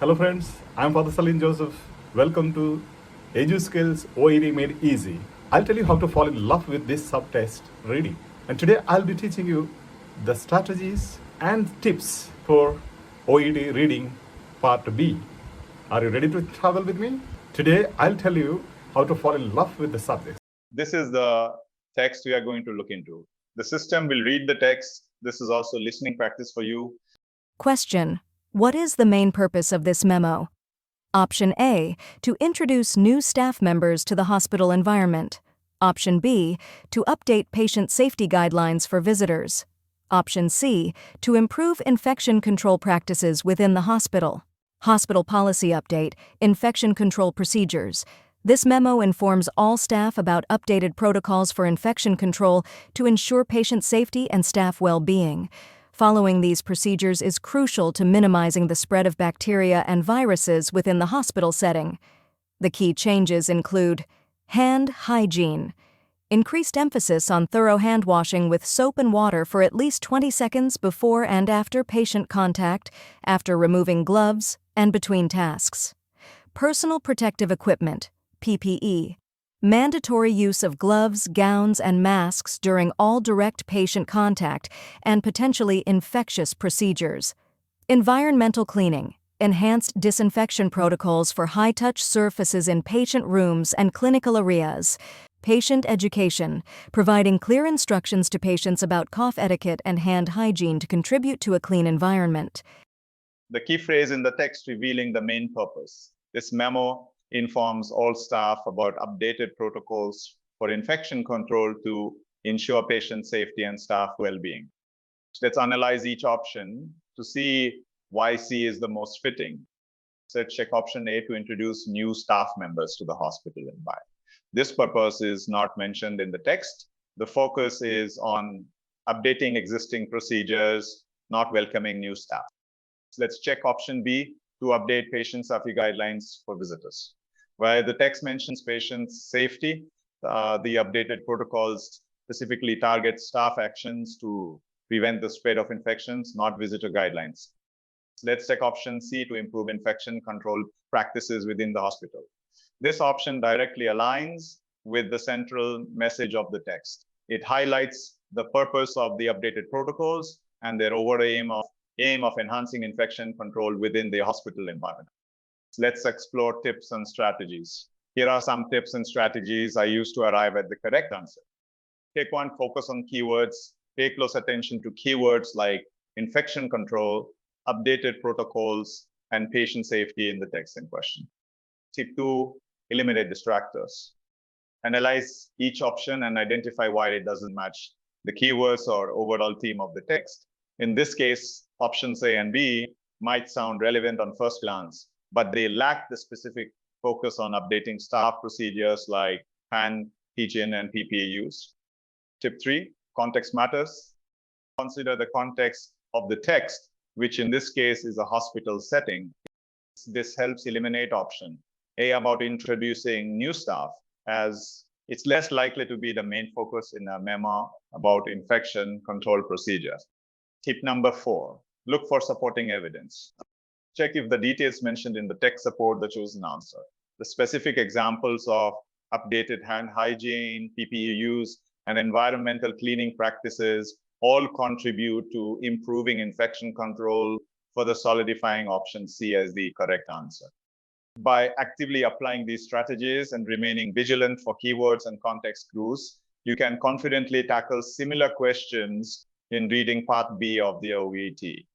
Hello friends, I'm Father Saleen Joseph. Welcome to Edu Skills OET Made Easy. I'll tell you how to fall in love with this subtest reading. And today I'll be teaching you the strategies and tips for OET reading part B. Are you ready to travel with me? Today I'll tell you how to fall in love with the subject. This is the text we are going to look into. The system will read the text. This is also listening practice for you. Question: what is the main purpose of this memo? Option A, to introduce new staff members to the hospital environment. Option B, to update patient safety guidelines for visitors. Option C, to improve infection control practices within the hospital. Hospital policy update, infection control procedures. This memo informs all staff about updated protocols for infection control to ensure patient safety and staff well-being. Following these procedures is crucial to minimizing the spread of bacteria and viruses within the hospital setting. The key changes include hand hygiene, increased emphasis on thorough hand washing with soap and water for at least 20 seconds before and after patient contact, after removing gloves, and between tasks. Personal protective equipment, PPE. Mandatory use of gloves, gowns, and masks during all direct patient contact and potentially infectious procedures. Environmental cleaning. Enhanced disinfection protocols for high-touch surfaces in patient rooms and clinical areas. Patient education. Providing clear instructions to patients about cough etiquette and hand hygiene to contribute to a clean environment. The key phrase in the text revealing the main purpose. This memo informs all staff about updated protocols for infection control to ensure patient safety and staff well-being. Let's analyze each option to see why C is the most fitting. So let's check option A to introduce new staff members to the hospital environment. This purpose is not mentioned in the text. The focus is on updating existing procedures, not welcoming new staff. So let's check option B to update patient safety guidelines for visitors. While the text mentions patient safety, the updated protocols specifically target staff actions to prevent the spread of infections, not visitor guidelines. So let's check option C to improve infection control practices within the hospital. This option directly aligns with the central message of the text. It highlights the purpose of the updated protocols and their aim of enhancing infection control within the hospital environment. So let's explore tips and strategies. Here are some tips and strategies I use to arrive at the correct answer. Take one, focus on keywords. Pay close attention to keywords like infection control, updated protocols, and patient safety in the text in question. Tip two, eliminate distractors. Analyze each option and identify why it doesn't match the keywords or overall theme of the text. In this case, options A and B might sound relevant on first glance, but they lack the specific focus on updating staff procedures like hand hygiene and PPE use. Tip three, context matters. Consider the context of the text, which in this case is a hospital setting. This helps eliminate option A about introducing new staff, as it's less likely to be the main focus in a memo about infection control procedures. Tip number four, look for supporting evidence. Check if the details mentioned in the text support the chosen answer. The specific examples of updated hand hygiene, PPE use, and environmental cleaning practices all contribute to improving infection control, further solidifying option C as the correct answer. By actively applying these strategies and remaining vigilant for keywords and context clues, you can confidently tackle similar questions in reading part B of the OET.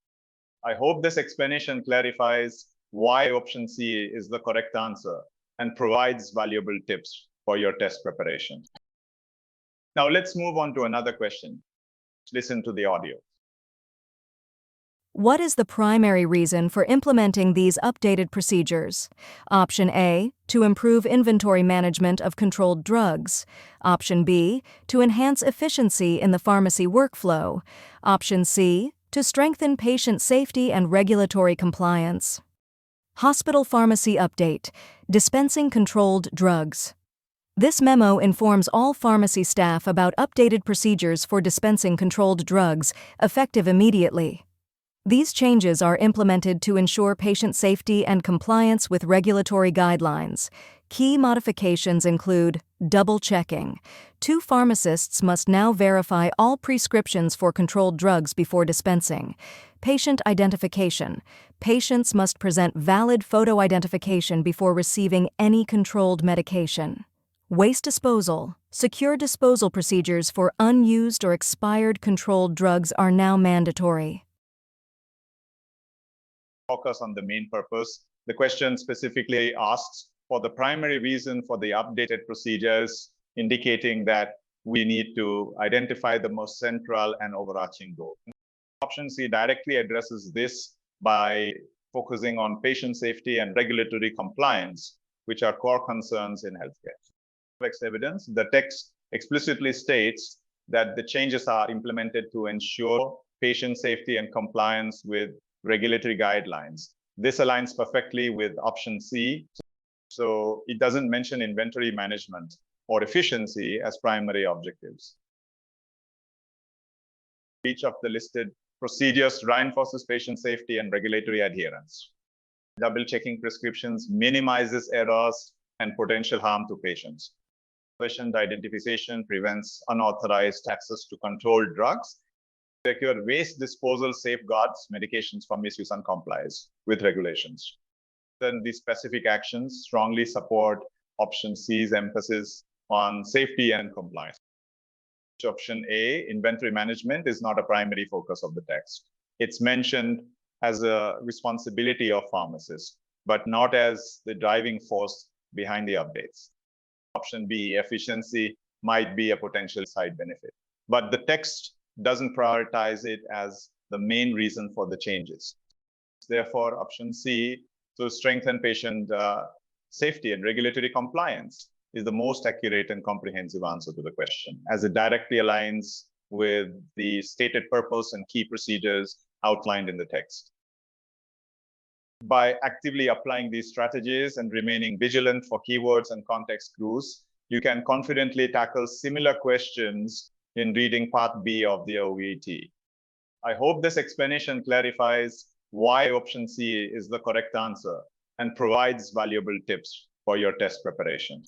I hope this explanation clarifies why option C is the correct answer and provides valuable tips for your test preparation. Now let's move on to another question. Listen to the audio. What is the primary reason for implementing these updated procedures? Option A, to improve inventory management of controlled drugs. Option B, to enhance efficiency in the pharmacy workflow. Option C, to strengthen patient safety and regulatory compliance. Hospital pharmacy update, dispensing controlled drugs. This memo informs all pharmacy staff about updated procedures for dispensing controlled drugs, effective immediately. These changes are implemented to ensure patient safety and compliance with regulatory guidelines. Key modifications include double-checking. 2 pharmacists must now verify all prescriptions for controlled drugs before dispensing. Patient identification. Patients must present valid photo identification before receiving any controlled medication. Waste disposal. Secure disposal procedures for unused or expired controlled drugs are now mandatory. Focus on the main purpose. The question specifically asks for the primary reason for the updated procedures, indicating that we need to identify the most central and overarching goal. Option C directly addresses this by focusing on patient safety and regulatory compliance, which are core concerns in healthcare. Evidence, the text explicitly states that the changes are implemented to ensure patient safety and compliance with regulatory guidelines. This aligns perfectly with option C. So it doesn't mention inventory management or efficiency as primary objectives. Each of the listed procedures reinforces patient safety and regulatory adherence. Double-checking prescriptions minimizes errors and potential harm to patients. Patient identification prevents unauthorized access to controlled drugs. Secure waste disposal safeguards medications from misuse and complies with regulations. Then these specific actions strongly support option C's emphasis on safety and compliance. Option A, inventory management, is not a primary focus of the text. It's mentioned as a responsibility of pharmacists, but not as the driving force behind the updates. Option B, efficiency, might be a potential side benefit, but the text doesn't prioritize it as the main reason for the changes. Therefore, option C, to strengthen patient safety and regulatory compliance, is the most accurate and comprehensive answer to the question, as it directly aligns with the stated purpose and key procedures outlined in the text. By actively applying these strategies and remaining vigilant for keywords and context clues, you can confidently tackle similar questions in reading Part B of the OET. I hope this explanation clarifies why option C is the correct answer and provides valuable tips for your test preparation.